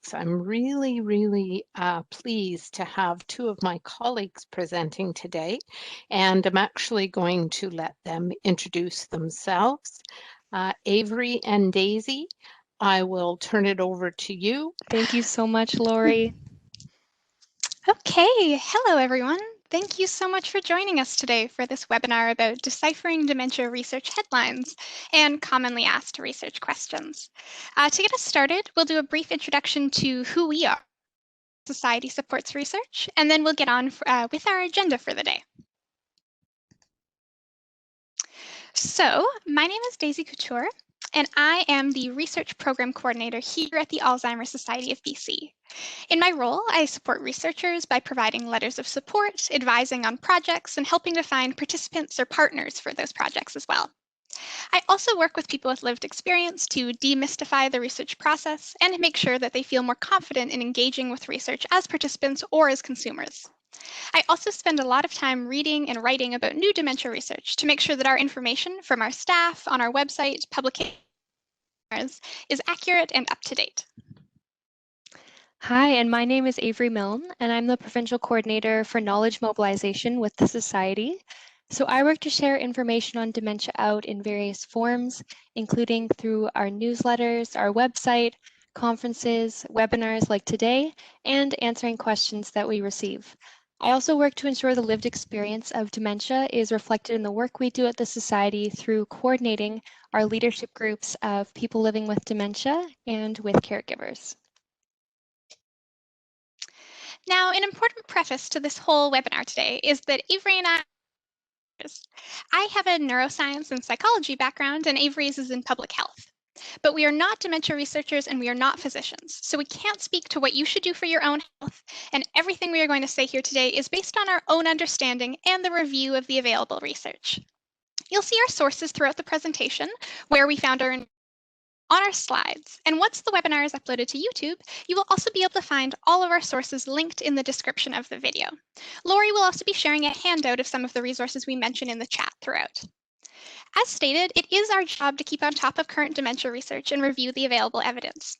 topics. I'm really pleased to have two of my colleagues presenting today, and I'm actually going to let them introduce themselves. Avery and Daisy, I will turn it over to you. Thank you so much, Lori. Okay, hello everyone. Thank you so much for joining us today for this webinar about deciphering dementia research headlines and commonly asked research questions. To get us started, we'll do a brief introduction to who we are, Society Supports Research, and then we'll get on with our agenda for the day. So, my name is Daisy Couture, and I am the Research Program Coordinator here at the Alzheimer's Society of BC. In my role, I support researchers by providing letters of support, advising on projects, and helping to find participants or partners for those projects as well. I also work with people with lived experience to demystify the research process and make sure that they feel more confident in engaging with research as participants or as consumers. I also spend a lot of time reading and writing about new dementia research to make sure that our information from our staff on our website, publications, is accurate and up to date. Hi, and my name is Avery Milne, and I'm the Provincial Coordinator for Knowledge Mobilization with the Society. So I work to share information on dementia out in various forms, including through our newsletters, our website, conferences, webinars like today, and answering questions that we receive. I also work to ensure the lived experience of dementia is reflected in the work we do at the Society through coordinating our leadership groups of people living with dementia and with caregivers. Now, an important preface to this whole webinar today is that Avery and I have a neuroscience and psychology background, and Avery's is in public health. But we are not dementia researchers and we are not physicians, so we can't speak to what you should do for your own health, and everything we are going to say here today is based on our own understanding and the review of the available research. You'll see our sources throughout the presentation, where we found our on our slides, and once the webinar is uploaded to YouTube, you will also be able to find all of our sources linked in the description of the video. Lori will also be sharing a handout of some of the resources we mention in the chat throughout. As stated, it is our job to keep on top of current dementia research and review the available evidence.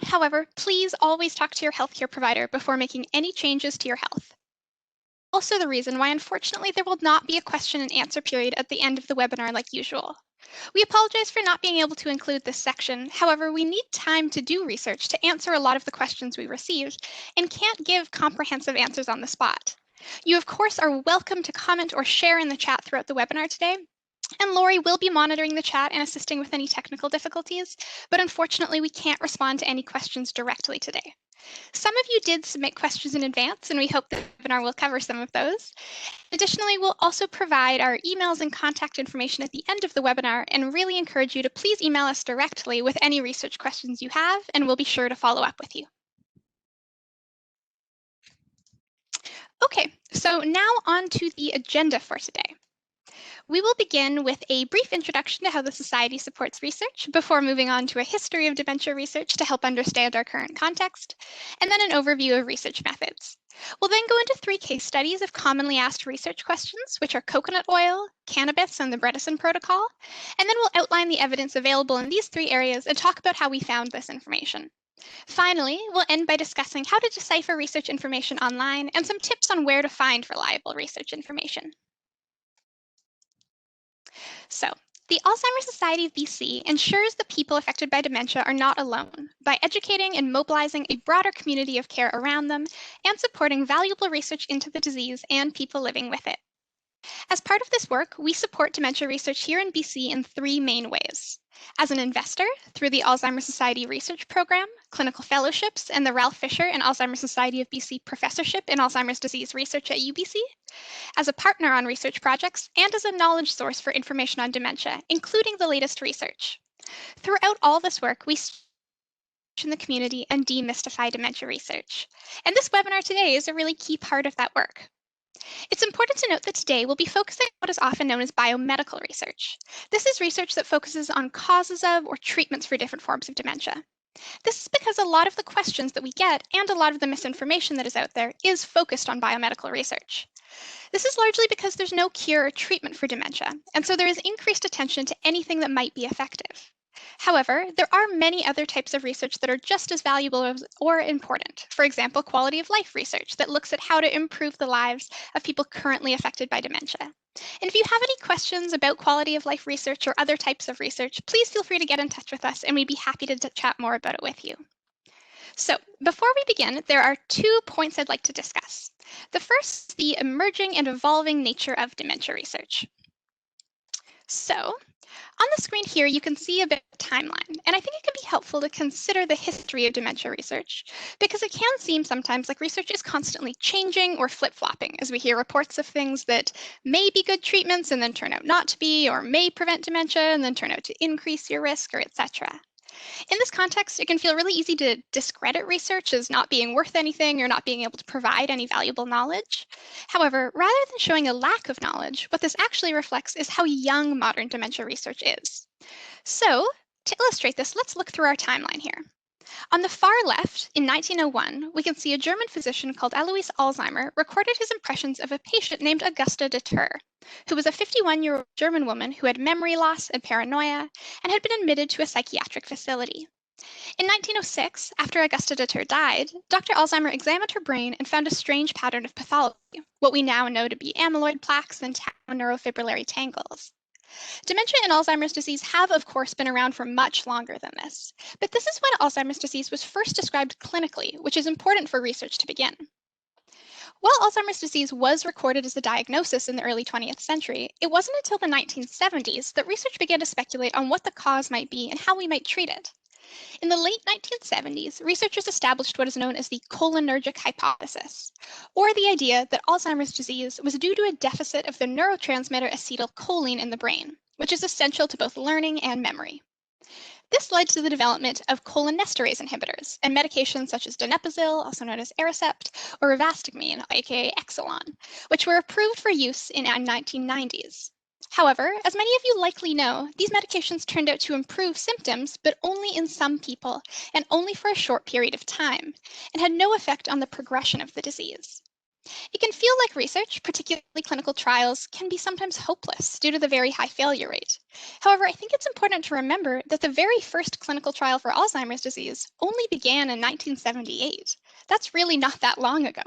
However, please always talk to your healthcare provider before making any changes to your health. Also the reason why, unfortunately, there will not be a question and answer period at the end of the webinar like usual. We apologize for not being able to include this section. However, we need time to do research to answer a lot of the questions we received and can't give comprehensive answers on the spot. You, of course, are welcome to comment or share in the chat throughout the webinar today. And Lori will be monitoring the chat and assisting with any technical difficulties, but unfortunately, we can't respond to any questions directly today. Some of you did submit questions in advance, and we hope the webinar will cover some of those. Additionally, we'll also provide our emails and contact information at the end of the webinar and really encourage you to please email us directly with any research questions you have, and we'll be sure to follow up with you. Okay, so now on to the agenda for today. We will begin with a brief introduction to how the Society supports research before moving on to a history of dementia research to help understand our current context, and then an overview of research methods. We'll then go into 3 case studies of commonly asked research questions, which are coconut oil, cannabis, and the Bredesen protocol, and then we'll outline the evidence available in these 3 areas and talk about how we found this information. Finally, we'll end by discussing how to decipher research information online and some tips on where to find reliable research information. So, the Alzheimer's Society of BC ensures the people affected by dementia are not alone by educating and mobilizing a broader community of care around them and supporting valuable research into the disease and people living with it. As part of this work, we support dementia research here in BC in 3 main ways. As an investor, through the Alzheimer's Society Research Program, clinical fellowships, and the Ralph Fisher and Alzheimer's Society of BC Professorship in Alzheimer's Disease Research at UBC, as a partner on research projects, and as a knowledge source for information on dementia, including the latest research. Throughout all this work, we in the community and demystify dementia research. And this webinar today is a really key part of that work. It's important to note that today we'll be focusing on what is often known as biomedical research. This is research that focuses on causes of or treatments for different forms of dementia. This is because a lot of the questions that we get and a lot of the misinformation that is out there is focused on biomedical research. This is largely because there's no cure or treatment for dementia, and so there is increased attention to anything that might be effective. However, there are many other types of research that are just as valuable or important. For example, quality of life research that looks at how to improve the lives of people currently affected by dementia. And if you have any questions about quality of life research or other types of research, please feel free to get in touch with us and we'd be happy to chat more about it with you. So before we begin, there are 2 points I'd like to discuss. The first is the emerging and evolving nature of dementia research. So on the screen here, you can see a bit of a timeline, and I think it can be helpful to consider the history of dementia research, because it can seem sometimes like research is constantly changing or flip-flopping as we hear reports of things that may be good treatments and then turn out not to be, or may prevent dementia and then turn out to increase your risk, or etc. In this context, it can feel really easy to discredit research as not being worth anything or not being able to provide any valuable knowledge. However, rather than showing a lack of knowledge, what this actually reflects is how young modern dementia research is. So, to illustrate this, let's look through our timeline here. On the far left, in 1901, we can see a German physician called Alois Alzheimer recorded his impressions of a patient named Augusta de Ter, who was a 51-year-old German woman who had memory loss and paranoia and had been admitted to a psychiatric facility. In 1906, after Augusta de Ter died, Dr. Alzheimer examined her brain and found a strange pattern of pathology, what we now know to be amyloid plaques and tau neurofibrillary tangles. Dementia and Alzheimer's disease have, of course, been around for much longer than this, but this is when Alzheimer's disease was first described clinically, which is important for research to begin. While Alzheimer's disease was recorded as a diagnosis in the early 20th century, it wasn't until the 1970s that research began to speculate on what the cause might be and how we might treat it. In the late 1970s, researchers established what is known as the cholinergic hypothesis, or the idea that Alzheimer's disease was due to a deficit of the neurotransmitter acetylcholine in the brain, which is essential to both learning and memory. This led to the development of cholinesterase inhibitors and medications such as donepezil, also known as Aricept, or rivastigmine, aka Exelon, which were approved for use in the 1990s. However, as many of you likely know, these medications turned out to improve symptoms, but only in some people and only for a short period of time, and had no effect on the progression of the disease. It can feel like research, particularly clinical trials, can be sometimes hopeless due to the very high failure rate. However, I think it's important to remember that the very first clinical trial for Alzheimer's disease only began in 1978. That's really not that long ago.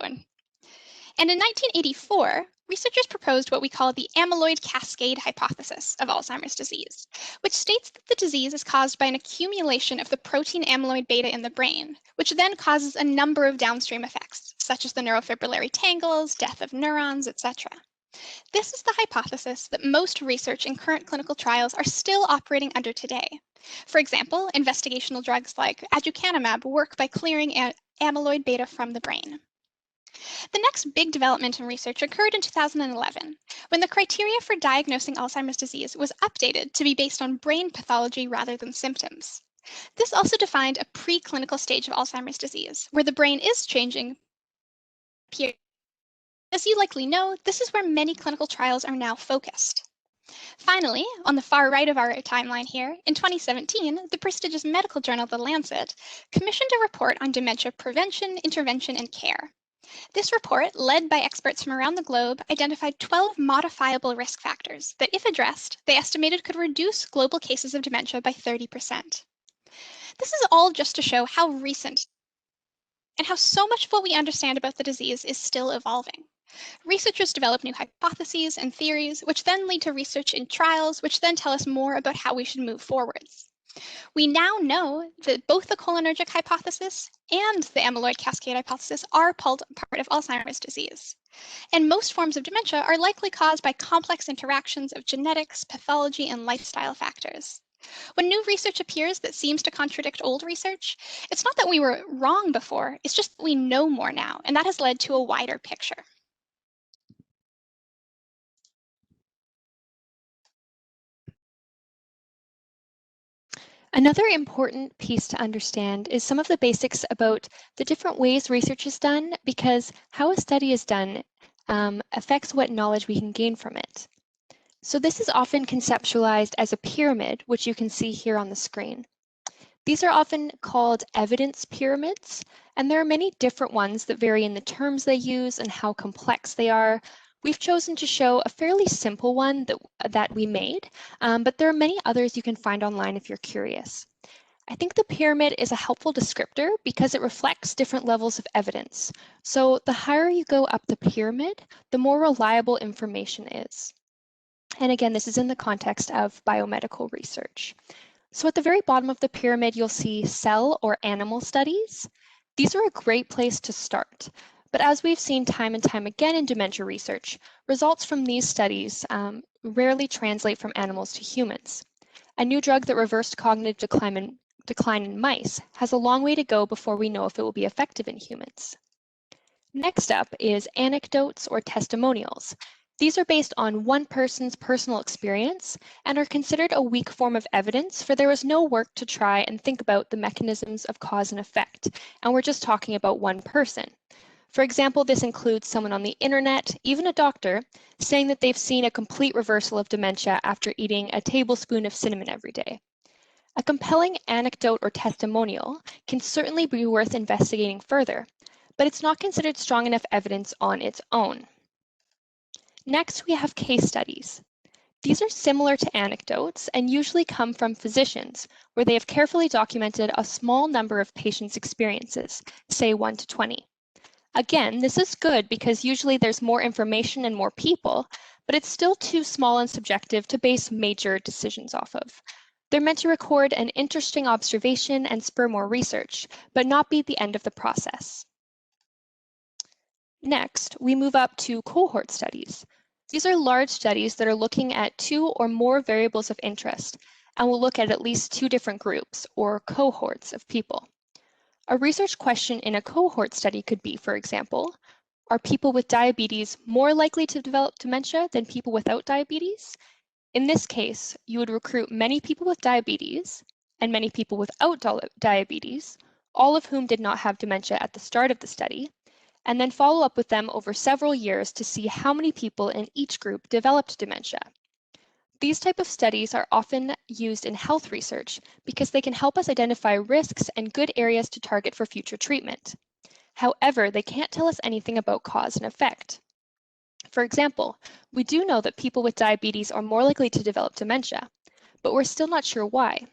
And in 1984, researchers proposed what we call the amyloid cascade hypothesis of Alzheimer's disease, which states that the disease is caused by an accumulation of the protein amyloid beta in the brain, which then causes a number of downstream effects, such as the neurofibrillary tangles, death of neurons, etc. This is the hypothesis that most research in current clinical trials are still operating under today. For example, investigational drugs like aducanumab work by clearing amyloid beta from the brain. The next big development in research occurred in 2011, when the criteria for diagnosing Alzheimer's disease was updated to be based on brain pathology rather than symptoms. This also defined a preclinical stage of Alzheimer's disease, where the brain is changing. As you likely know, this is where many clinical trials are now focused. Finally, on the far right of our timeline here, in 2017, the prestigious medical journal The Lancet commissioned a report on dementia prevention, intervention, and care. This report, led by experts from around the globe, identified 12 modifiable risk factors that, if addressed, they estimated could reduce global cases of dementia by 30%. This is all just to show how recent and how so much of what we understand about the disease is still evolving. Researchers develop new hypotheses and theories, which then lead to research in trials, which then tell us more about how we should move forwards. We now know that both the cholinergic hypothesis and the amyloid cascade hypothesis are part of Alzheimer's disease. And most forms of dementia are likely caused by complex interactions of genetics, pathology, and lifestyle factors. When new research appears that seems to contradict old research, it's not that we were wrong before, it's just that we know more now, and that has led to a wider picture. Another important piece to understand is some of the basics about the different ways research is done, because how a study is done affects what knowledge we can gain from it. So this is often conceptualized as a pyramid, which you can see here on the screen. These are often called evidence pyramids, and there are many different ones that vary in the terms they use and how complex they are, We've chosen to show a fairly simple one that we made, but there are many others you can find online if you're curious. I think the pyramid is a helpful descriptor because it reflects different levels of evidence. So the higher you go up the pyramid, the more reliable information is. And again, this is in the context of biomedical research. So at the very bottom of the pyramid, you'll see cell or animal studies. These are a great place to start. But as we've seen time and time again in dementia research, results from these studies rarely translate from animals to humans. A new drug that reversed cognitive decline in mice has a long way to go before we know if it will be effective in humans. Next up is anecdotes or testimonials. These are based on one person's personal experience and are considered a weak form of evidence, for there was no work to try and think about the mechanisms of cause and effect, and we're just talking about one person. For example, this includes someone on the internet, even a doctor, saying that they've seen a complete reversal of dementia after eating a tablespoon of cinnamon every day. A compelling anecdote or testimonial can certainly be worth investigating further, but it's not considered strong enough evidence on its own. Next, we have case studies. These are similar to anecdotes and usually come from physicians, where they have carefully documented a small number of patients' experiences, say 1 to 20. Again, this is good because usually there's more information and more people, but it's still too small and subjective to base major decisions off of. They're meant to record an interesting observation and spur more research, but not be the end of the process. Next, we move up to cohort studies. These are large studies that are looking at 2 or more variables of interest and will look at least 2 different groups or cohorts of people. A research question in a cohort study could be, for example, are people with diabetes more likely to develop dementia than people without diabetes? In this case, you would recruit many people with diabetes and many people without diabetes, all of whom did not have dementia at the start of the study, and then follow up with them over several years to see how many people in each group developed dementia. These type of studies are often used in health research because they can help us identify risks and good areas to target for future treatment. However, they can't tell us anything about cause and effect. For example, we do know that people with diabetes are more likely to develop dementia, but we're still not sure why.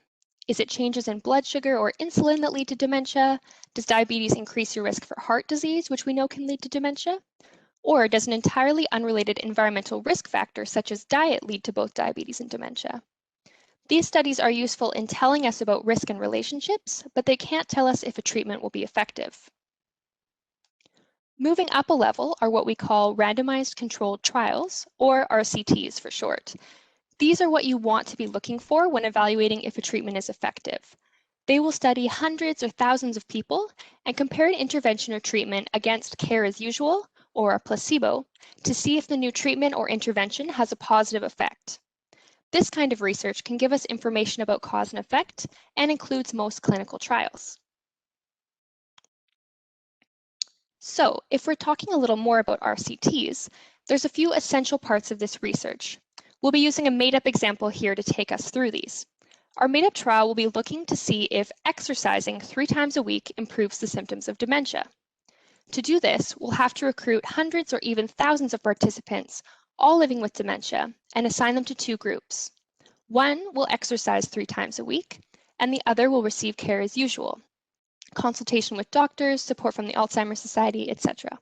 Is it changes in blood sugar or insulin that lead to dementia? Does diabetes increase your risk for heart disease, which we know can lead to dementia? Or does an entirely unrelated environmental risk factor such as diet lead to both diabetes and dementia? These studies are useful in telling us about risk and relationships, but they can't tell us if a treatment will be effective. Moving up a level are what we call randomized controlled trials, or RCTs for short. These are what you want to be looking for when evaluating if a treatment is effective. They will study hundreds or thousands of people and compare an intervention or treatment against care as usual, or a placebo, to see if the new treatment or intervention has a positive effect. This kind of research can give us information about cause and effect and includes most clinical trials. So, if we're talking a little more about RCTs, there's a few essential parts of this research. We'll be using a made-up example here to take us through these. Our made-up trial will be looking to see if exercising 3 times a week improves the symptoms of dementia. To do this, we'll have to recruit hundreds or even thousands of participants, all living with dementia, and assign them to 2 groups. One will exercise 3 times a week, and the other will receive care as usual, consultation with doctors, support from the Alzheimer's Society, etc.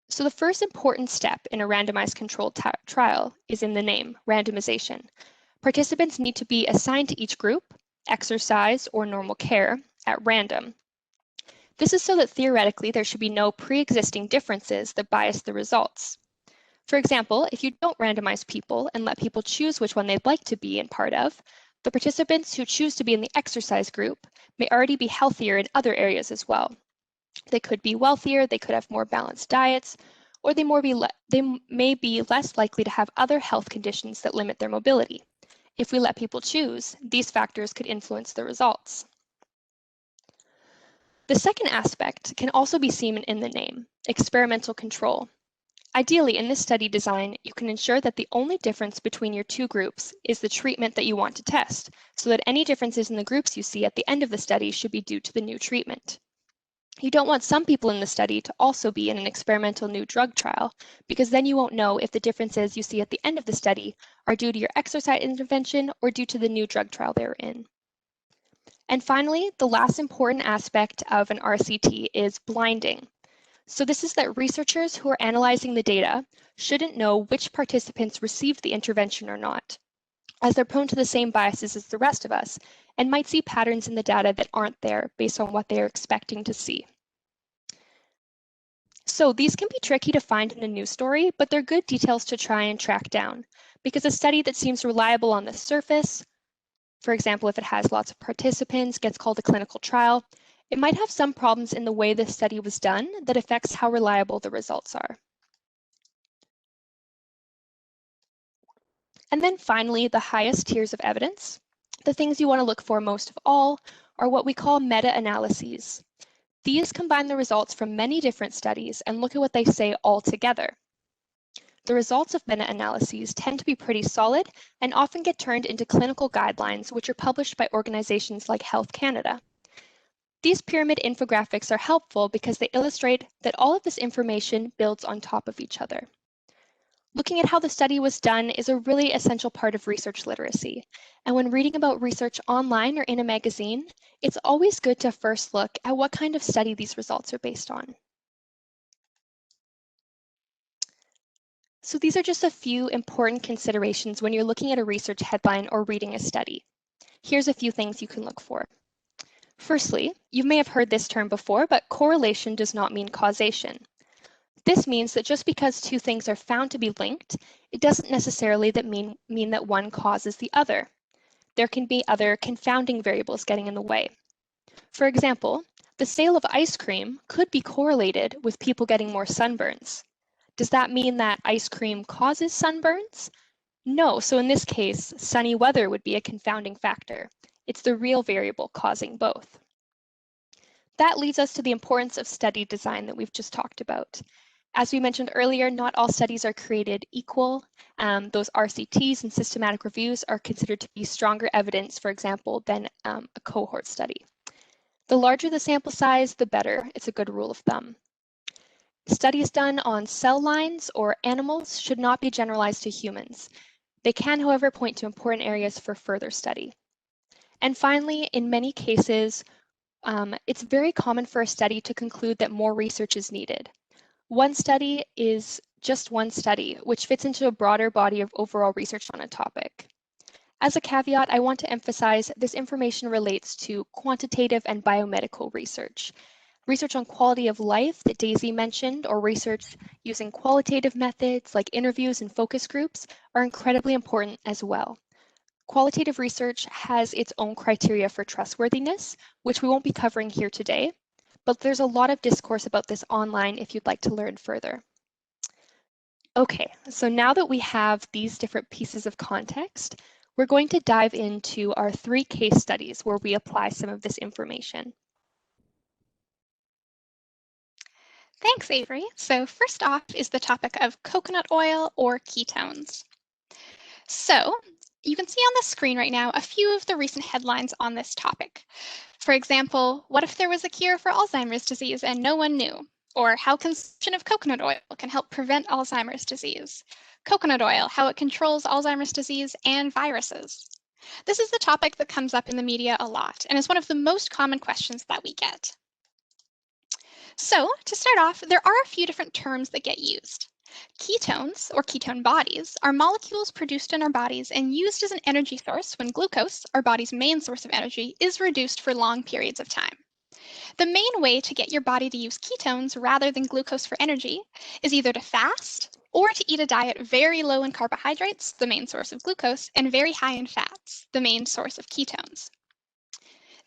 So the first important step in a randomized controlled trial is in the name, randomization. Participants need to be assigned to each group, exercise or normal care, at random. This is so that theoretically there should be no pre-existing differences that bias the results. For example, if you don't randomize people and let people choose which one they'd like to be in part of, the participants who choose to be in the exercise group may already be healthier in other areas as well. They could be wealthier, they could have more balanced diets, or they may be less likely to have other health conditions that limit their mobility. If we let people choose, these factors could influence the results. The second aspect can also be seen in the name, experimental control. Ideally, in this study design, you can ensure that the only difference between your 2 groups is the treatment that you want to test, so that any differences in the groups you see at the end of the study should be due to the new treatment. You don't want some people in the study to also be in an experimental new drug trial, because then you won't know if the differences you see at the end of the study are due to your exercise intervention or due to the new drug trial they're in. And finally, the last important aspect of an RCT is blinding. So this is that researchers who are analyzing the data shouldn't know which participants received the intervention or not, as they're prone to the same biases as the rest of us and might see patterns in the data that aren't there based on what they're expecting to see. So these can be tricky to find in a news story, but they're good details to try and track down, because a study that seems reliable on the surface, for example, if it has lots of participants, gets called a clinical trial, it might have some problems in the way the study was done that affects how reliable the results are. And then finally, the highest tiers of evidence. The things you want to look for most of all are what we call meta-analyses. These combine the results from many different studies and look at what they say all together. The results of meta-analyses tend to be pretty solid and often get turned into clinical guidelines, which are published by organizations like Health Canada. These pyramid infographics are helpful because they illustrate that all of this information builds on top of each other. Looking at how the study was done is a really essential part of research literacy. And when reading about research online or in a magazine, it's always good to first look at what kind of study these results are based on. So these are just a few important considerations when you're looking at a research headline or reading a study. Here's a few things you can look for. Firstly, you may have heard this term before, but correlation does not mean causation. This means that just because two things are found to be linked, it doesn't necessarily mean that one causes the other. There can be other confounding variables getting in the way. For example, the sale of ice cream could be correlated with people getting more sunburns. Does that mean that ice cream causes sunburns? No, so in this case, sunny weather would be a confounding factor. It's the real variable causing both. That leads us to the importance of study design that we've just talked about. As we mentioned earlier, not all studies are created equal. Those RCTs and systematic reviews are considered to be stronger evidence, for example, than a cohort study. The larger the sample size, the better. It's a good rule of thumb. Studies done on cell lines or animals should not be generalized to humans. They can, however, point to important areas for further study. And finally, in many cases, it's very common for a study to conclude that more research is needed. One study is just one study, which fits into a broader body of overall research on a topic. As a caveat, I want to emphasize this information relates to quantitative and biomedical research. Research on quality of life that Daisy mentioned, or research using qualitative methods like interviews and focus groups, are incredibly important as well. Qualitative research has its own criteria for trustworthiness, which we won't be covering here today, but there's a lot of discourse about this online if you'd like to learn further. Okay, so now that we have these different pieces of context, we're going to dive into our 3 case studies where we apply some of this information. Thanks, Avery. So first off is the topic of coconut oil or ketones. So you can see on the screen right now a few of the recent headlines on this topic. For example, what if there was a cure for Alzheimer's disease and no one knew? Or how consumption of coconut oil can help prevent Alzheimer's disease. Coconut oil, how it controls Alzheimer's disease and viruses. This is the topic that comes up in the media a lot and is one of the most common questions that we get. So to start off, there are a few different terms that get used. Ketones, or ketone bodies, are molecules produced in our bodies and used as an energy source when glucose, our body's main source of energy, is reduced for long periods of time. The main way to get your body to use ketones rather than glucose for energy is either to fast or to eat a diet very low in carbohydrates, the main source of glucose, and very high in fats, the main source of ketones.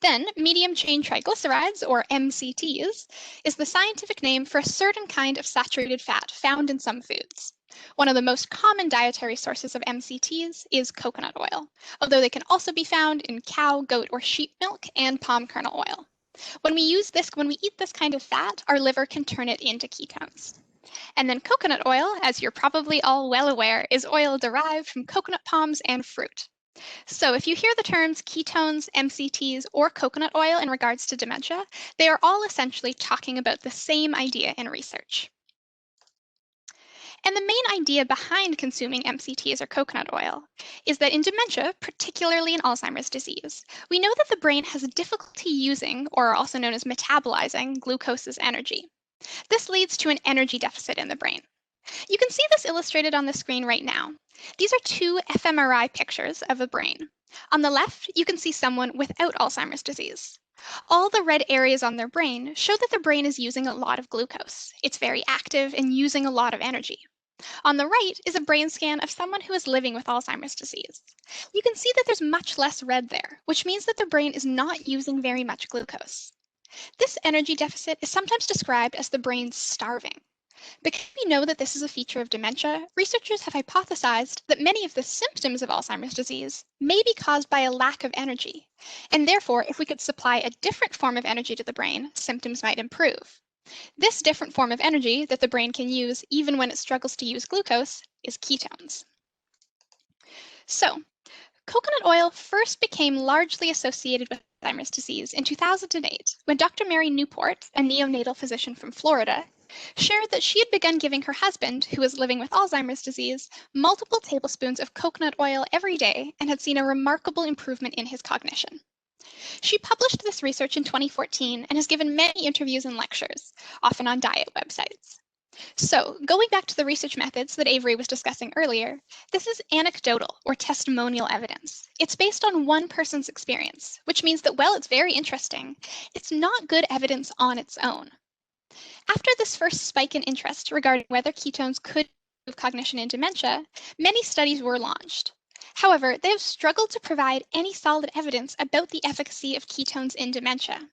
Then, medium chain triglycerides, or MCTs, is the scientific name for a certain kind of saturated fat found in some foods. One of the most common dietary sources of MCTs is coconut oil, although they can also be found in cow, goat, or sheep milk and palm kernel oil. When we eat this kind of fat, our liver can turn it into ketones. And then coconut oil, as you're probably all well aware, is oil derived from coconut palms and fruit. So if you hear the terms ketones, MCTs, or coconut oil in regards to dementia, they are all essentially talking about the same idea in research. And the main idea behind consuming MCTs or coconut oil is that in dementia, particularly in Alzheimer's disease, we know that the brain has difficulty using, or also known as metabolizing, glucose as energy. This leads to an energy deficit in the brain. You can see this illustrated on the screen right now. These are two fMRI pictures of a brain. On the left, you can see someone without Alzheimer's disease. All the red areas on their brain show that the brain is using a lot of glucose. It's very active and using a lot of energy. On the right is a brain scan of someone who is living with Alzheimer's disease. You can see that there's much less red there, which means that the brain is not using very much glucose. This energy deficit is sometimes described as the brain starving. Because we know that this is a feature of dementia, researchers have hypothesized that many of the symptoms of Alzheimer's disease may be caused by a lack of energy. And therefore, if we could supply a different form of energy to the brain, symptoms might improve. This different form of energy that the brain can use even when it struggles to use glucose is ketones. So, coconut oil first became largely associated with Alzheimer's disease in 2008 when Dr. Mary Newport, a neonatal physician from Florida, shared that she had begun giving her husband, who was living with Alzheimer's disease, multiple tablespoons of coconut oil every day and had seen a remarkable improvement in his cognition. She published this research in 2014 and has given many interviews and lectures, often on diet websites. So, going back to the research methods that Avery was discussing earlier, this is anecdotal or testimonial evidence. It's based on one person's experience, which means that while it's very interesting, it's not good evidence on its own. After this first spike in interest regarding whether ketones could improve cognition in dementia, many studies were launched. However, they have struggled to provide any solid evidence about the efficacy of ketones in dementia.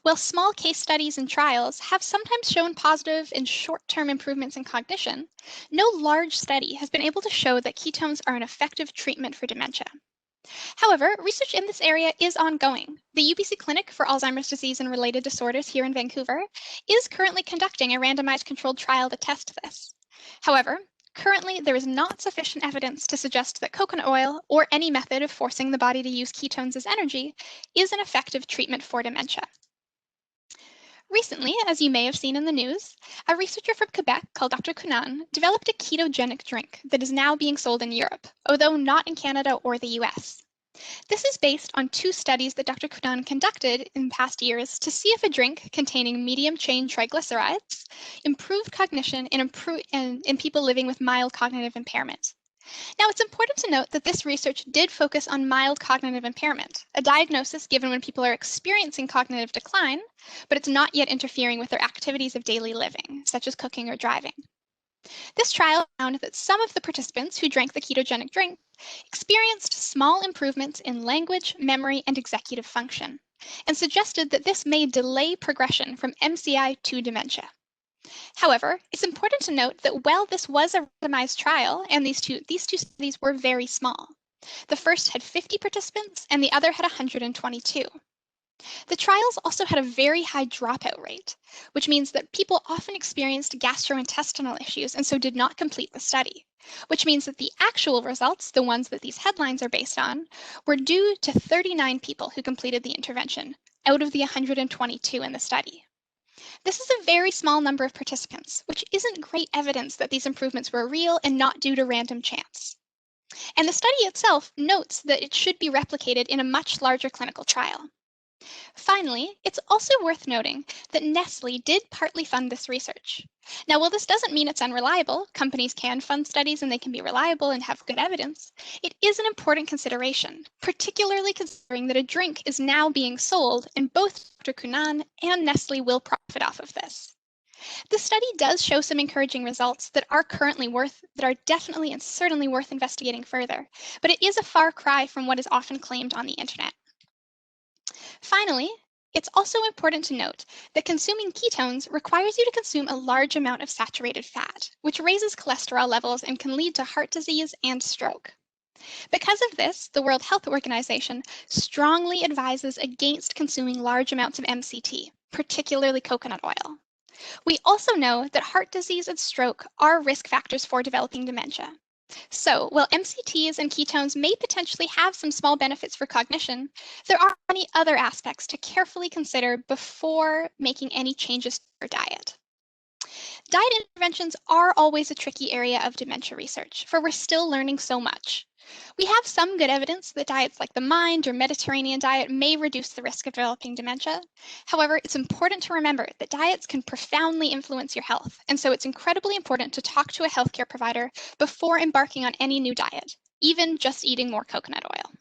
While small case studies and trials have sometimes shown positive and short-term improvements in cognition, no large study has been able to show that ketones are an effective treatment for dementia. However, research in this area is ongoing. The UBC Clinic for Alzheimer's disease and related disorders here in Vancouver is currently conducting a randomized controlled trial to test this. However, currently there is not sufficient evidence to suggest that coconut oil or any method of forcing the body to use ketones as energy is an effective treatment for dementia. Recently, as you may have seen in the news, a researcher from Quebec called Dr. Cunan developed a ketogenic drink that is now being sold in Europe, although not in Canada or the US. This is based on two studies that Dr. Cunan conducted in past years to see if a drink containing medium-chain triglycerides improved cognition in people living with mild cognitive impairment. Now, it's important to note that this research did focus on mild cognitive impairment, a diagnosis given when people are experiencing cognitive decline, but it's not yet interfering with their activities of daily living, such as cooking or driving. This trial found that some of the participants who drank the ketogenic drink experienced small improvements in language, memory, and executive function, and suggested that this may delay progression from MCI to dementia. However, it's important to note that while this was a randomized trial, and these two studies were very small, the first had 50 participants and the other had 122. The trials also had a very high dropout rate, which means that people often experienced gastrointestinal issues and so did not complete the study, which means that the actual results, the ones that these headlines are based on, were due to 39 people who completed the intervention out of the 122 in the study. This is a very small number of participants, which isn't great evidence that these improvements were real and not due to random chance. And the study itself notes that it should be replicated in a much larger clinical trial. Finally, it's also worth noting that Nestle did partly fund this research. Now, while this doesn't mean it's unreliable, companies can fund studies and they can be reliable and have good evidence, it is an important consideration, particularly considering that a drink is now being sold and both Dr. Cunan and Nestle will profit off of this. The study does show some encouraging results that are definitely and certainly worth investigating further, but it is a far cry from what is often claimed on the internet. Finally, it's also important to note that consuming ketones requires you to consume a large amount of saturated fat, which raises cholesterol levels and can lead to heart disease and stroke. Because of this, the World Health Organization strongly advises against consuming large amounts of MCT, particularly coconut oil. We also know that heart disease and stroke are risk factors for developing dementia. So, while MCTs and ketones may potentially have some small benefits for cognition, there are many other aspects to carefully consider before making any changes to your diet. Diet interventions are always a tricky area of dementia research, for we're still learning so much. We have some good evidence that diets like the MIND or Mediterranean diet may reduce the risk of developing dementia. However, it's important to remember that diets can profoundly influence your health, and so it's incredibly important to talk to a healthcare provider before embarking on any new diet, even just eating more coconut oil.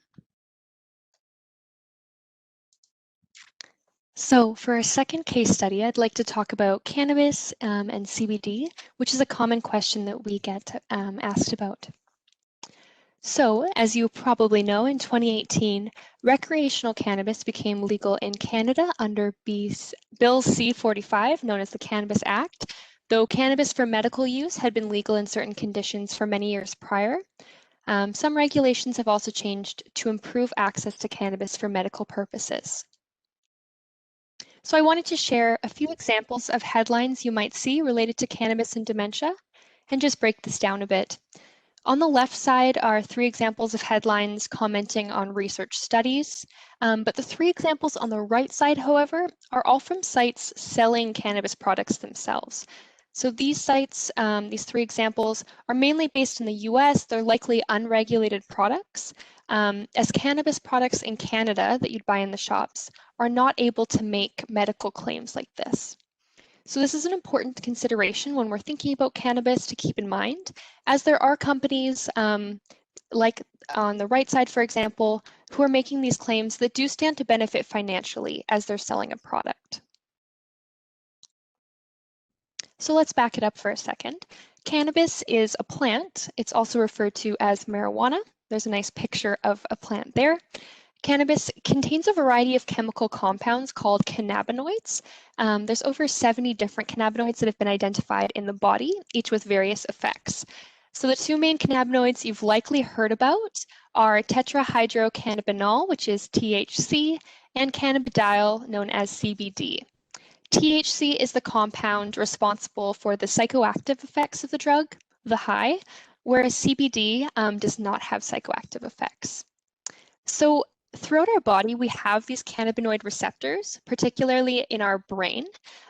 So for our second case study, I'd like to talk about cannabis and CBD, which is a common question that we get asked about. So, as you probably know, in 2018, recreational cannabis became legal in Canada under Bill C-45, known as the Cannabis Act, though cannabis for medical use had been legal in certain conditions for many years prior. Some regulations have also changed to improve access to cannabis for medical purposes. So I wanted to share a few examples of headlines you might see related to cannabis and dementia, and just break this down a bit. On the left side are 3 examples of headlines commenting on research studies, but the 3 examples on the right side, however, are all from sites selling cannabis products themselves. So these sites, these 3 examples, are mainly based in the US. They're likely unregulated products, as cannabis products in Canada that you'd buy in the shops are not able to make medical claims like this. So this is an important consideration when we're thinking about cannabis to keep in mind, as there are companies like on the right side, for example, who are making these claims that do stand to benefit financially as they're selling a product. So let's back it up for a second. Cannabis is a plant. It's also referred to as marijuana. There's a nice picture of a plant there. Cannabis contains a variety of chemical compounds called cannabinoids. There's over 70 different cannabinoids that have been identified in the body, each with various effects. So the 2 main cannabinoids you've likely heard about are tetrahydrocannabinol, which is THC, and cannabidiol, known as CBD. THC is the compound responsible for the psychoactive effects of the drug, the high, whereas CBD does not have psychoactive effects. So throughout our body, we have these cannabinoid receptors, particularly in our brain.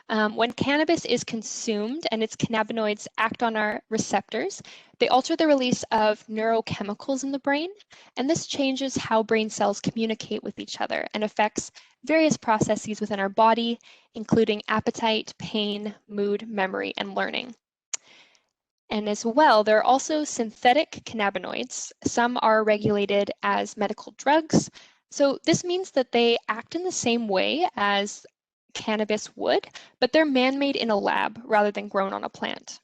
When cannabis is consumed and its cannabinoids act on our receptors, they alter the release of neurochemicals in the brain, and this changes how brain cells communicate with each other and affects various processes within our body, including appetite, pain, mood, memory, and learning. And as well, there are also synthetic cannabinoids. Some are regulated as medical drugs. So this means that they act in the same way as cannabis would, but they're man-made in a lab rather than grown on a plant.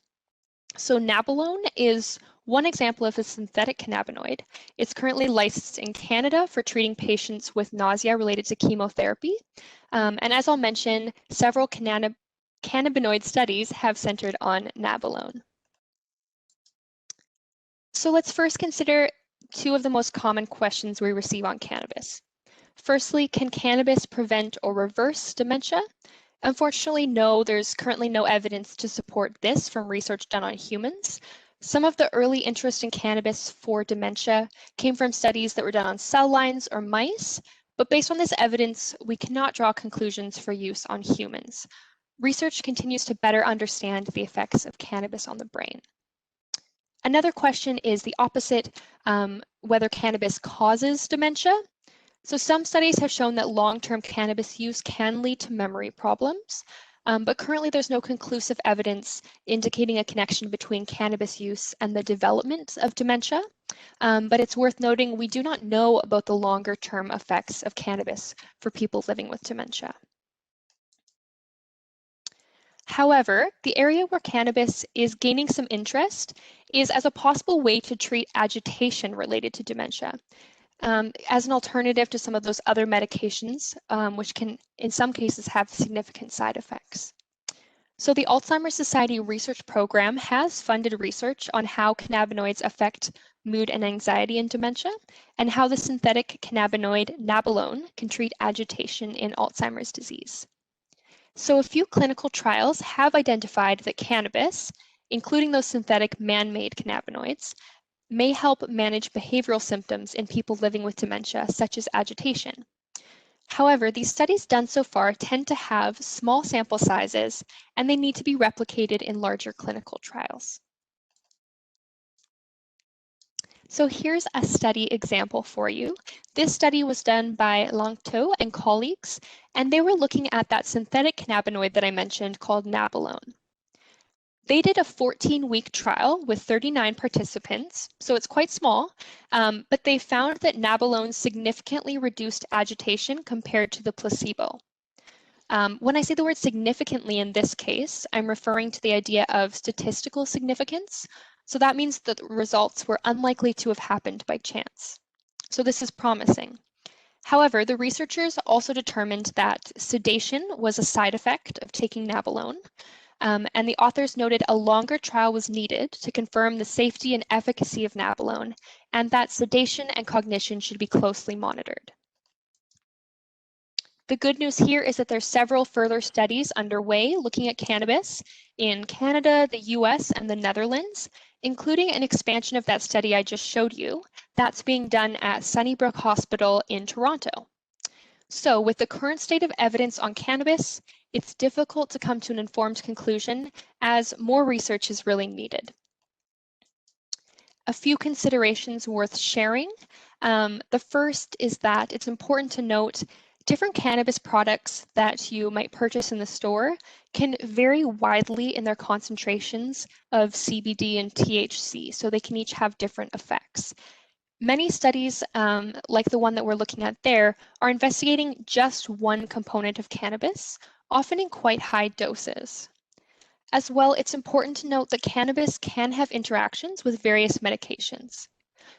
So nabilone is one example of a synthetic cannabinoid. It's currently licensed in Canada for treating patients with nausea related to chemotherapy. And as I'll mention, several cannabinoid studies have centered on nabilone. So let's first consider 2 of the most common questions we receive on cannabis. Firstly, can cannabis prevent or reverse dementia? Unfortunately, no, there's currently no evidence to support this from research done on humans. Some of the early interest in cannabis for dementia came from studies that were done on cell lines or mice, but based on this evidence, we cannot draw conclusions for use on humans. Research continues to better understand the effects of cannabis on the brain. Another question is the opposite, whether cannabis causes dementia. So some studies have shown that long-term cannabis use can lead to memory problems, but currently there's no conclusive evidence indicating a connection between cannabis use and the development of dementia. But it's worth noting we do not know about the longer-term effects of cannabis for people living with dementia. However, the area where cannabis is gaining some interest is as a possible way to treat agitation related to dementia, as an alternative to some of those other medications, which can, in some cases, have significant side effects. So the Alzheimer's Society Research Program has funded research on how cannabinoids affect mood and anxiety in dementia, and how the synthetic cannabinoid nabilone can treat agitation in Alzheimer's disease. So a few clinical trials have identified that cannabis, including those synthetic man-made cannabinoids, may help manage behavioral symptoms in people living with dementia, such as agitation. However, these studies done so far tend to have small sample sizes, and they need to be replicated in larger clinical trials. So here's a study example for you. This study was done by Langto and colleagues, and they were looking at that synthetic cannabinoid that I mentioned called nabilone. They did a 14-week trial with 39 participants, so it's quite small, but they found that nabilone significantly reduced agitation compared to the placebo. When I say the word significantly in this case, I'm referring to the idea of statistical significance. So that means that the results were unlikely to have happened by chance. So this is promising. However, the researchers also determined that sedation was a side effect of taking nabilone, and the authors noted a longer trial was needed to confirm the safety and efficacy of nabilone, and that sedation and cognition should be closely monitored. The good news here is that there's several further studies underway looking at cannabis in Canada, the US, and the Netherlands, including an expansion of that study I just showed you. That's being done at Sunnybrook Hospital in Toronto. So with the current state of evidence on cannabis, it's difficult to come to an informed conclusion as more research is really needed. A few considerations worth sharing. The first is that it's important to note different cannabis products that you might purchase in the store can vary widely in their concentrations of CBD and THC, so they can each have different effects. Many studies, like the one that we're looking at there, are investigating just one component of cannabis, often in quite high doses. As well, it's important to note that cannabis can have interactions with various medications.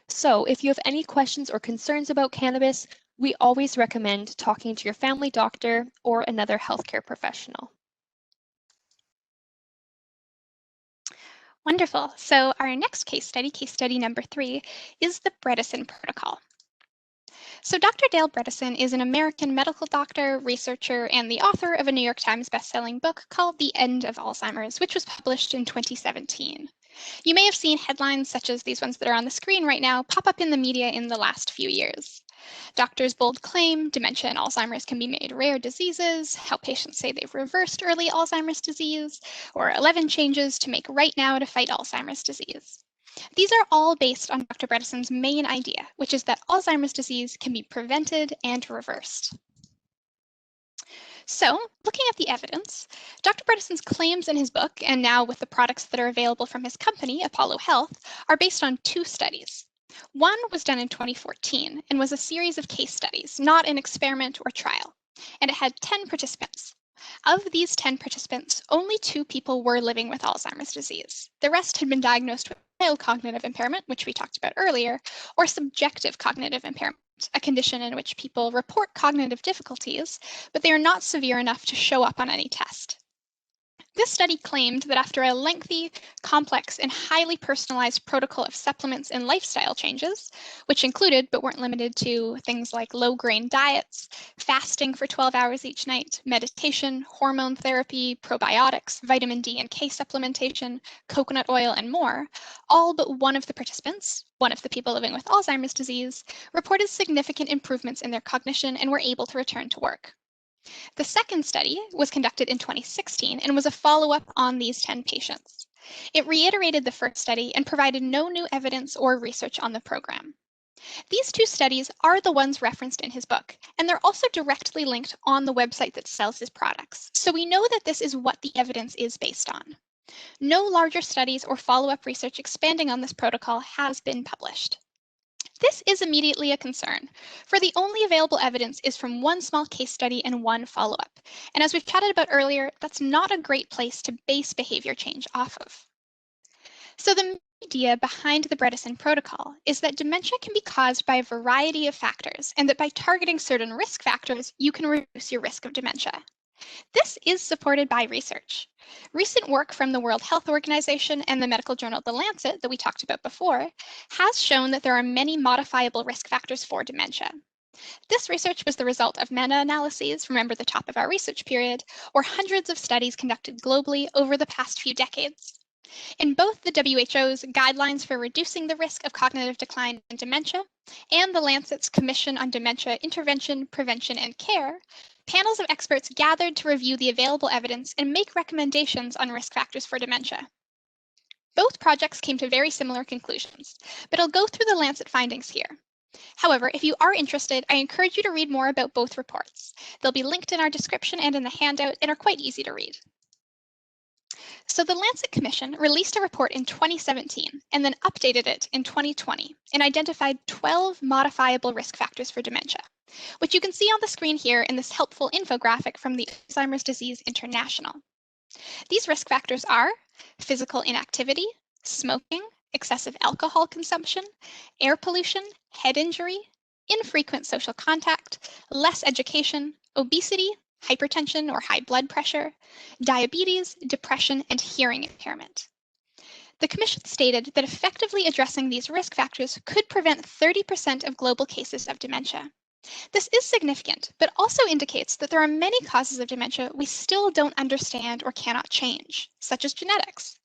So if you have any questions or concerns about cannabis, we always recommend talking to your family doctor or another healthcare professional. Wonderful. So our next case study number 3, is the Bredesen protocol. So Dr. Dale Bredesen is an American medical doctor, researcher, and the author of a New York Times bestselling book called The End of Alzheimer's, which was published in 2017. You may have seen headlines such as these ones that are on the screen right now pop up in the media in the last few years. Doctors' bold claim dementia and Alzheimer's can be made rare diseases, how patients say they've reversed early Alzheimer's disease, or 11 changes to make right now to fight Alzheimer's disease. These are all based on Dr. Bredesen's main idea, which is that Alzheimer's disease can be prevented and reversed. So, looking at the evidence, Dr. Bredesen's claims in his book, and now with the products that are available from his company, Apollo Health, are based on 2 studies. One was done in 2014 and was a series of case studies, not an experiment or trial, and it had 10 participants. Of these 10 participants, only 2 people were living with Alzheimer's disease. The rest had been diagnosed with mild cognitive impairment, which we talked about earlier, or subjective cognitive impairment, a condition in which people report cognitive difficulties, but they are not severe enough to show up on any test. This study claimed that after a lengthy, complex, and highly personalized protocol of supplements and lifestyle changes, which included but weren't limited to things like low-grain diets, fasting for 12 hours each night, meditation, hormone therapy, probiotics, vitamin D and K supplementation, coconut oil, and more, all but one of the participants, one of the people living with Alzheimer's disease, reported significant improvements in their cognition and were able to return to work. The second study was conducted in 2016 and was a follow-up on these 10 patients. It reiterated the first study and provided no new evidence or research on the program. These 2 studies are the ones referenced in his book, and they're also directly linked on the website that sells his products. So we know that this is what the evidence is based on. No larger studies or follow-up research expanding on this protocol has been published. This is immediately a concern, for the only available evidence is from one small case study and one follow-up. And as we've chatted about earlier, that's not a great place to base behavior change off of. So the idea behind the Bredesen protocol is that dementia can be caused by a variety of factors, and that by targeting certain risk factors, you can reduce your risk of dementia. This is supported by research. Recent work from the World Health Organization and the medical journal The Lancet that we talked about before has shown that there are many modifiable risk factors for dementia. This research was the result of meta-analyses, remember the top of our research period, or hundreds of studies conducted globally over the past few decades. In both the WHO's Guidelines for Reducing the Risk of Cognitive Decline in Dementia and the Lancet's Commission on Dementia Intervention, Prevention, and Care, panels of experts gathered to review the available evidence and make recommendations on risk factors for dementia. Both projects came to very similar conclusions, but I'll go through the Lancet findings here. However, if you are interested, I encourage you to read more about both reports. They'll be linked in our description and in the handout and are quite easy to read. So the Lancet Commission released a report in 2017 and then updated it in 2020 and identified 12 modifiable risk factors for dementia, which you can see on the screen here in this helpful infographic from the Alzheimer's Disease International. These risk factors are physical inactivity, smoking, excessive alcohol consumption, air pollution, head injury, infrequent social contact, less education, obesity, hypertension or high blood pressure, diabetes, depression, and hearing impairment. The Commission stated that effectively addressing these risk factors could prevent 30% of global cases of dementia. This is significant, but also indicates that there are many causes of dementia we still don't understand or cannot change, such as genetics.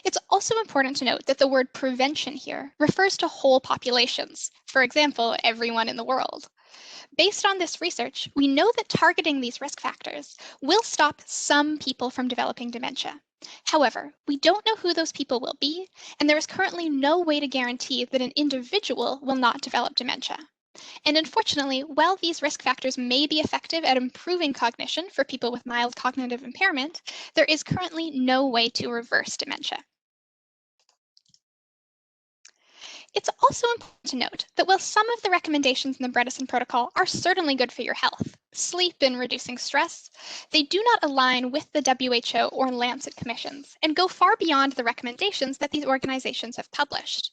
It's also important to note that the word prevention here refers to whole populations, for example, everyone in the world. Based on this research, we know that targeting these risk factors will stop some people from developing dementia. However, we don't know who those people will be, and there is currently no way to guarantee that an individual will not develop dementia. And unfortunately, while these risk factors may be effective at improving cognition for people with mild cognitive impairment, there is currently no way to reverse dementia. It's also important to note that while some of the recommendations in the Bredesen protocol are certainly good for your health, sleep and reducing stress, they do not align with the WHO or Lancet commissions and go far beyond the recommendations that these organizations have published.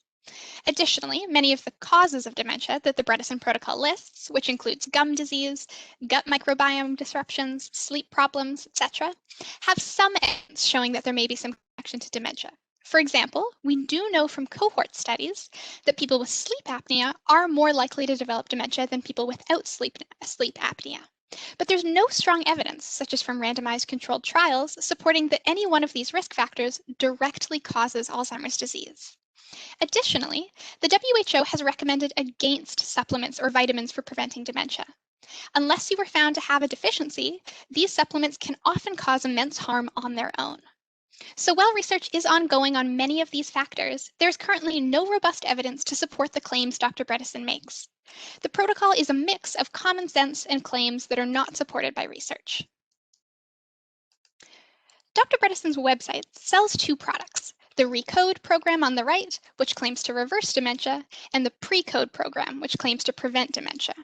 Additionally, many of the causes of dementia that the Bredesen protocol lists, which includes gum disease, gut microbiome disruptions, sleep problems, etc., have some evidence showing that there may be some connection to dementia. For example, we do know from cohort studies that people with sleep apnea are more likely to develop dementia than people without sleep apnea. But there's no strong evidence, such as from randomized controlled trials, supporting that any one of these risk factors directly causes Alzheimer's disease. Additionally, the WHO has recommended against supplements or vitamins for preventing dementia. Unless you were found to have a deficiency, these supplements can often cause immense harm on their own. So while research is ongoing on many of these factors, there's currently no robust evidence to support the claims Dr. Bredesen makes. The protocol is a mix of common sense and claims that are not supported by research. Dr. Bredesen's website sells two products, the Recode program on the right, which claims to reverse dementia, and the Precode program, which claims to prevent dementia.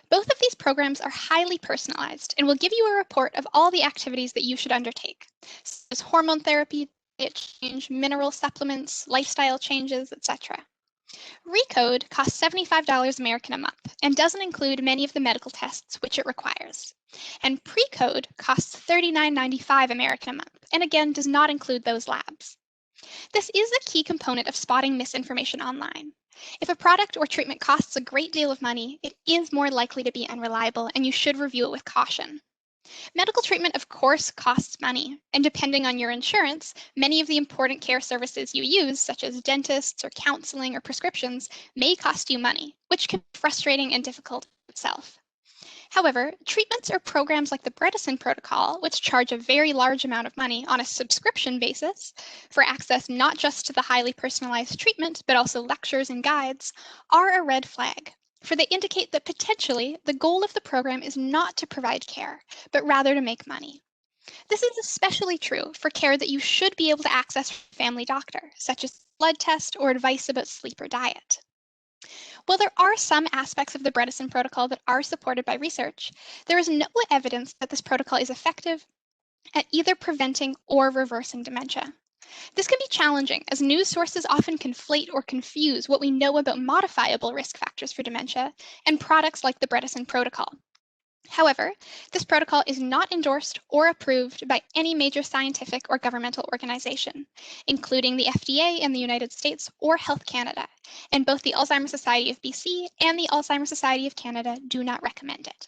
Both of these programs are highly personalized and will give you a report of all the activities that you should undertake, such as hormone therapy, diet change, mineral supplements, lifestyle changes, etc. Recode costs $75 American a month and doesn't include many of the medical tests which it requires. And Precode costs $39.95 American a month and again does not include those labs. This is a key component of spotting misinformation online. If a product or treatment costs a great deal of money, it is more likely to be unreliable and you should review it with caution. Medical treatment, of course, costs money, and depending on your insurance, many of the important care services you use, such as dentists or counseling or prescriptions, may cost you money, which can be frustrating and difficult itself. However, treatments or programs like the Bredesen protocol, which charge a very large amount of money on a subscription basis for access not just to the highly personalized treatment, but also lectures and guides, are a red flag, for they indicate that potentially the goal of the program is not to provide care, but rather to make money. This is especially true for care that you should be able to access from a family doctor, such as blood test or advice about sleep or diet. While there are some aspects of the Bredesen protocol that are supported by research, there is no evidence that this protocol is effective at either preventing or reversing dementia. This can be challenging as news sources often conflate or confuse what we know about modifiable risk factors for dementia and products like the Bredesen protocol. However, this protocol is not endorsed or approved by any major scientific or governmental organization, including the FDA in the United States or Health Canada, and both the Alzheimer's Society of BC and the Alzheimer's Society of Canada do not recommend it.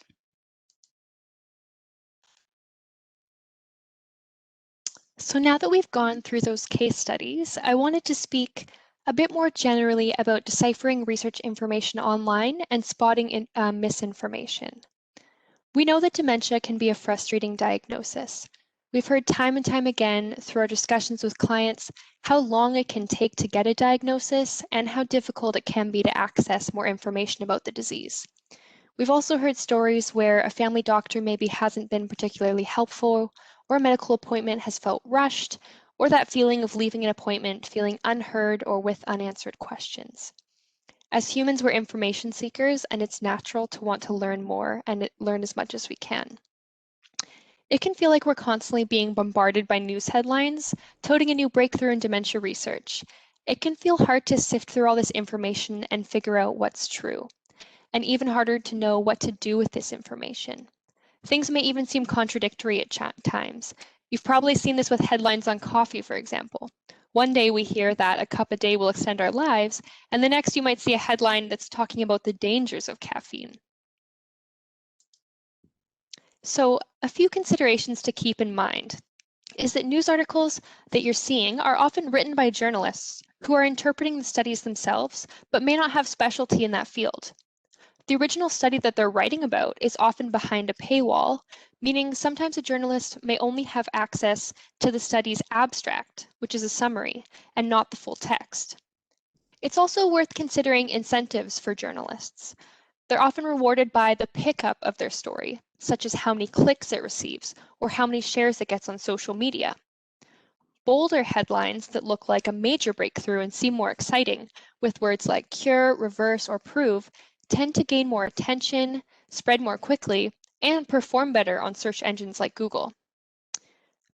So now that we've gone through those case studies, I wanted to speak a bit more generally about deciphering research information online and spotting misinformation. We know that dementia can be a frustrating diagnosis. We've heard time and time again through our discussions with clients how long it can take to get a diagnosis and how difficult it can be to access more information about the disease. We've also heard stories where a family doctor maybe hasn't been particularly helpful, or a medical appointment has felt rushed, or that feeling of leaving an appointment feeling unheard or with unanswered questions. As humans, we're information seekers, and it's natural to want to learn more and learn as much as we can. It can feel like we're constantly being bombarded by news headlines, touting a new breakthrough in dementia research. It can feel hard to sift through all this information and figure out what's true, and even harder to know what to do with this information. Things may even seem contradictory at times. You've probably seen this with headlines on coffee, for example. One day we hear that a cup a day will extend our lives, and the next you might see a headline that's talking about the dangers of caffeine. So a few considerations to keep in mind is that news articles that you're seeing are often written by journalists who are interpreting the studies themselves, but may not have specialty in that field. The original study that they're writing about is often behind a paywall, meaning sometimes a journalist may only have access to the study's abstract, which is a summary, and not the full text. It's also worth considering incentives for journalists. They're often rewarded by the pickup of their story, such as how many clicks it receives or how many shares it gets on social media. Bolder headlines that look like a major breakthrough and seem more exciting, with words like cure, reverse, or prove, tend to gain more attention, spread more quickly, and perform better on search engines like Google.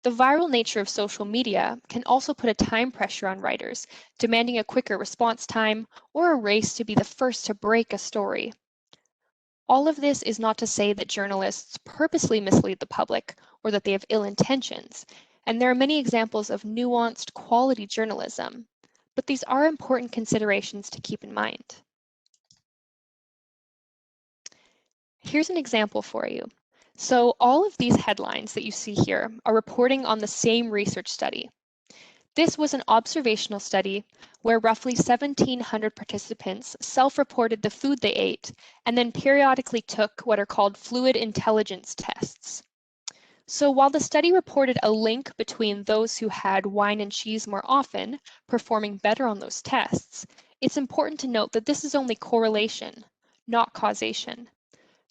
The viral nature of social media can also put a time pressure on writers, demanding a quicker response time or a race to be the first to break a story. All of this is not to say that journalists purposely mislead the public or that they have ill intentions, and there are many examples of nuanced quality journalism, but these are important considerations to keep in mind. Here's an example for you. So all of these headlines that you see here are reporting on the same research study. This was an observational study where roughly 1,700 participants self-reported the food they ate and then periodically took what are called fluid intelligence tests. So while the study reported a link between those who had wine and cheese more often performing better on those tests, it's important to note that this is only correlation, not causation.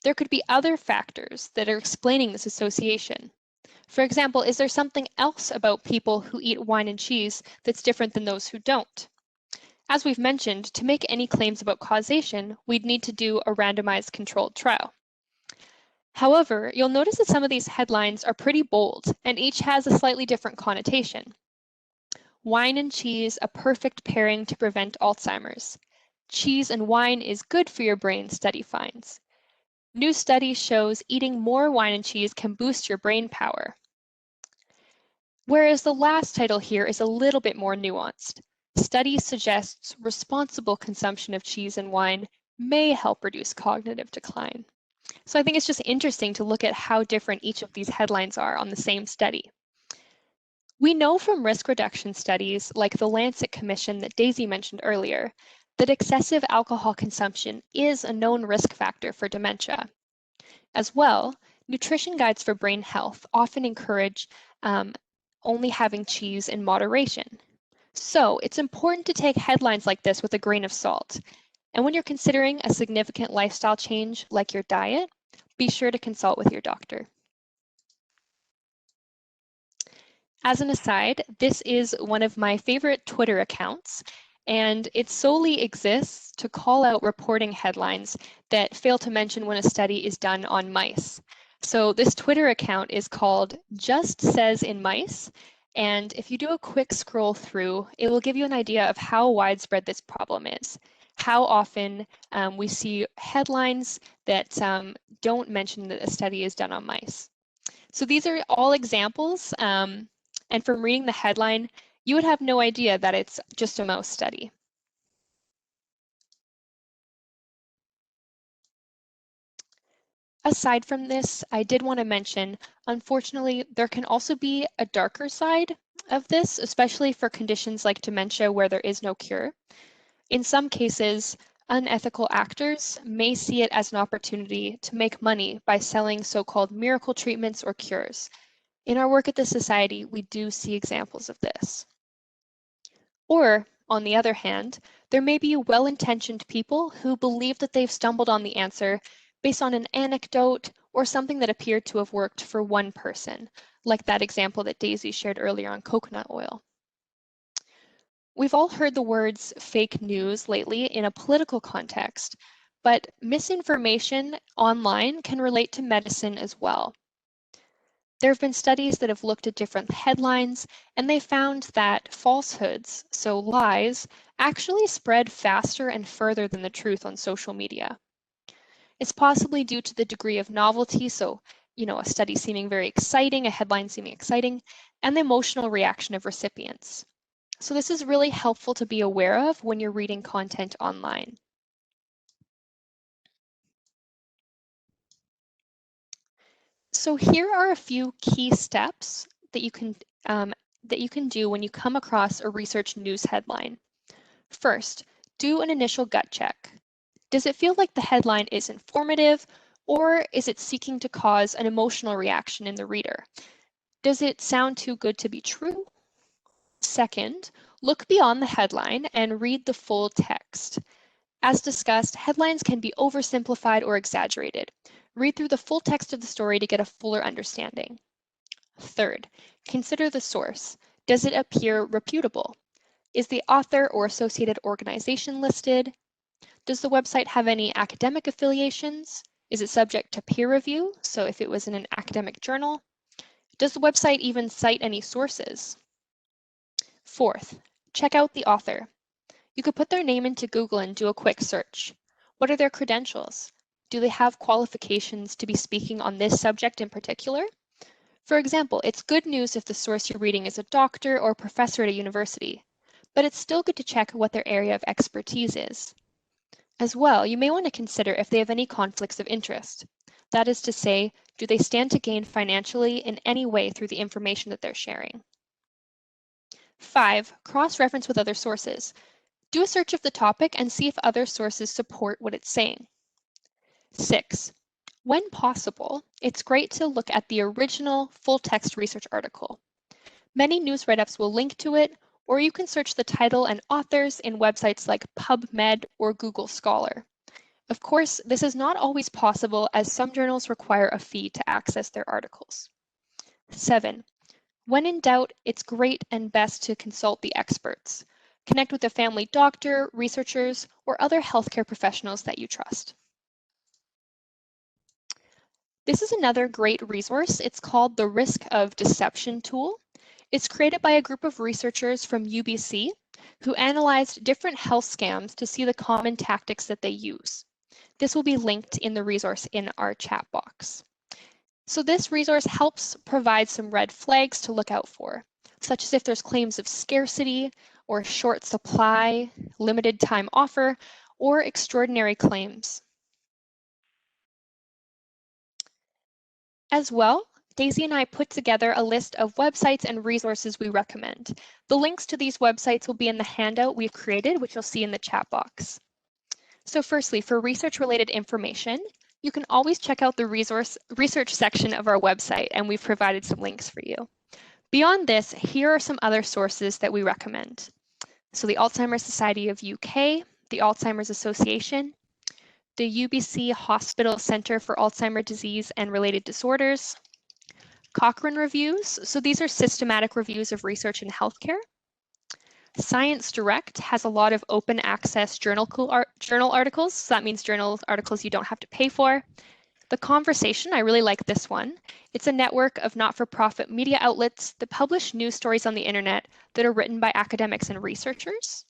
There could be other factors that are explaining this association. For example, is there something else about people who eat wine and cheese that's different than those who don't? As we've mentioned, to make any claims about causation, we'd need to do a randomized controlled trial. However, you'll notice that some of these headlines are pretty bold, and each has a slightly different connotation. Wine and cheese, a perfect pairing to prevent Alzheimer's. Cheese and wine is good for your brain, study finds. New study shows eating more wine and cheese can boost your brain power. Whereas the last title here is a little bit more nuanced. Study suggests responsible consumption of cheese and wine may help reduce cognitive decline. So I think it's just interesting to look at how different each of these headlines are on the same study. We know from risk reduction studies like the Lancet Commission that Daisy mentioned earlier, that excessive alcohol consumption is a known risk factor for dementia. As well, nutrition guides for brain health often encourage only having cheese in moderation. So it's important to take headlines like this with a grain of salt. And when you're considering a significant lifestyle change like your diet, be sure to consult with your doctor. As an aside, this is one of my favorite Twitter accounts, and it solely exists to call out reporting headlines that fail to mention when a study is done on mice. So this Twitter account is called Just Says in Mice, and if you do a quick scroll through, it will give you an idea of how widespread this problem is, how often we see headlines that don't mention that a study is done on mice. So these are all examples, and from reading the headline, you would have no idea that it's just a mouse study. Aside from this, I did want to mention, unfortunately, there can also be a darker side of this, especially for conditions like dementia where there is no cure. In some cases, unethical actors may see it as an opportunity to make money by selling so-called miracle treatments or cures. In our work at the Society, we do see examples of this. Or, on the other hand, there may be well-intentioned people who believe that they've stumbled on the answer based on an anecdote or something that appeared to have worked for one person, like that example that Daisy shared earlier on coconut oil. We've all heard the words fake news lately in a political context, but misinformation online can relate to medicine as well. There have been studies that have looked at different headlines, and they found that falsehoods, so lies, actually spread faster and further than the truth on social media. It's possibly due to the degree of novelty, so a study seeming very exciting, a headline seeming exciting, and the emotional reaction of recipients. So this is really helpful to be aware of when you're reading content online. So here are a few key steps that you can do when you come across a research news headline. First, do an initial gut check. Does it feel like the headline is informative, or is it seeking to cause an emotional reaction in the reader? Does it sound too good to be true? Second, look beyond the headline and read the full text. As discussed, headlines can be oversimplified or exaggerated. Read through the full text of the story to get a fuller understanding. Third, consider the source. Does it appear reputable? Is the author or associated organization listed? Does the website have any academic affiliations? Is it subject to peer review? So if it was in an academic journal. Does the website even cite any sources? Fourth, check out the author. You could put their name into Google and do a quick search. What are their credentials? Do they have qualifications to be speaking on this subject in particular? For example, it's good news if the source you're reading is a doctor or professor at a university, but it's still good to check what their area of expertise is. As well, you may want to consider if they have any conflicts of interest. That is to say, do they stand to gain financially in any way through the information that they're sharing? 5, cross-reference with other sources. Do a search of the topic and see if other sources support what it's saying. 6, when possible, it's great to look at the original full-text research article. Many news write-ups will link to it, or you can search the title and authors in websites like PubMed or Google Scholar. Of course, this is not always possible as some journals require a fee to access their articles. 7, when in doubt, it's great and best to consult the experts. Connect with a family doctor, researchers, or other healthcare professionals that you trust. This is another great resource. It's called the Risk of Deception tool. It's created by a group of researchers from UBC who analyzed different health scams to see the common tactics that they use. This will be linked in the resource in our chat box. So this resource helps provide some red flags to look out for, such as if there's claims of scarcity or short supply, limited time offer, or extraordinary claims. As well, Daisy and I put together a list of websites and resources we recommend. The links to these websites will be in the handout we've created, which you'll see in the chat box. So firstly, for research-related information, you can always check out the research section of our website, and we've provided some links for you. Beyond this, here are some other sources that we recommend. So the Alzheimer's Society of UK, the Alzheimer's Association, the UBC Hospital Centre for Alzheimer's Disease and Related Disorders, Cochrane Reviews, so these are systematic reviews of research in healthcare. Science Direct has a lot of open access journal articles, so that means journal articles you don't have to pay for. The Conversation, I really like this one. It's a network of not-for-profit media outlets that publish news stories on the internet that are written by academics and researchers.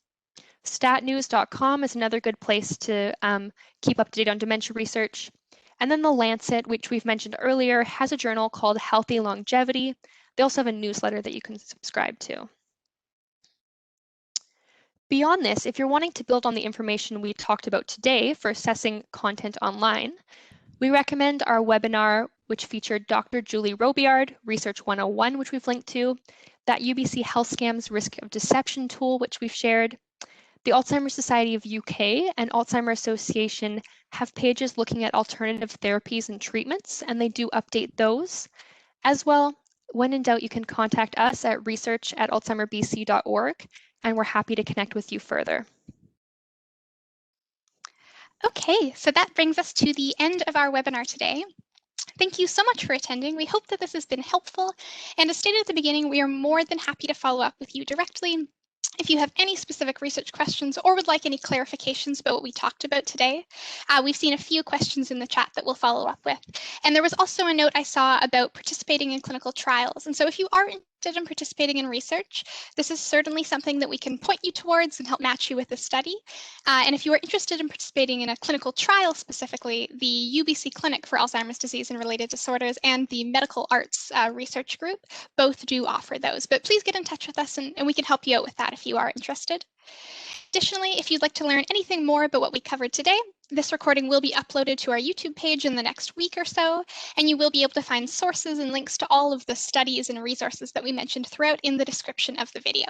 Statnews.com is another good place to keep up to date on dementia research. And then The Lancet, which we've mentioned earlier, has a journal called Healthy Longevity. They also have a newsletter that you can subscribe to. Beyond this, if you're wanting to build on the information we talked about today for assessing content online, We recommend our webinar, which featured Dr. Julie Robillard, Research 101, which we've linked to, that UBC Health Scams Risk of Deception tool, which we've shared. The Alzheimer's Society of UK and Alzheimer's Association have pages looking at alternative therapies and treatments, and they do update those. As well, when in doubt, you can contact us at research@alzheimerbc.org, and we're happy to connect with you further. Okay, so that brings us to the end of our webinar today. Thank you so much for attending. We hope that this has been helpful. And as stated at the beginning, we are more than happy to follow up with you directly if you have any specific research questions or would like any clarifications about what we talked about today. We've seen a few questions in the chat that we'll follow up with. And there was also a note I saw about participating in clinical trials. And so if you are interested in participating in research, this is certainly something that we can point you towards and help match you with a study. And if you are interested in participating in a clinical trial specifically, the UBC Clinic for Alzheimer's Disease and Related Disorders and the Medical Arts Research Group both do offer those. But please get in touch with us and we can help you out with that if you are interested. Additionally, if you'd like to learn anything more about what we covered today, this recording will be uploaded to our YouTube page in the next week or so, and you will be able to find sources and links to all of the studies and resources that we mentioned throughout in the description of the video.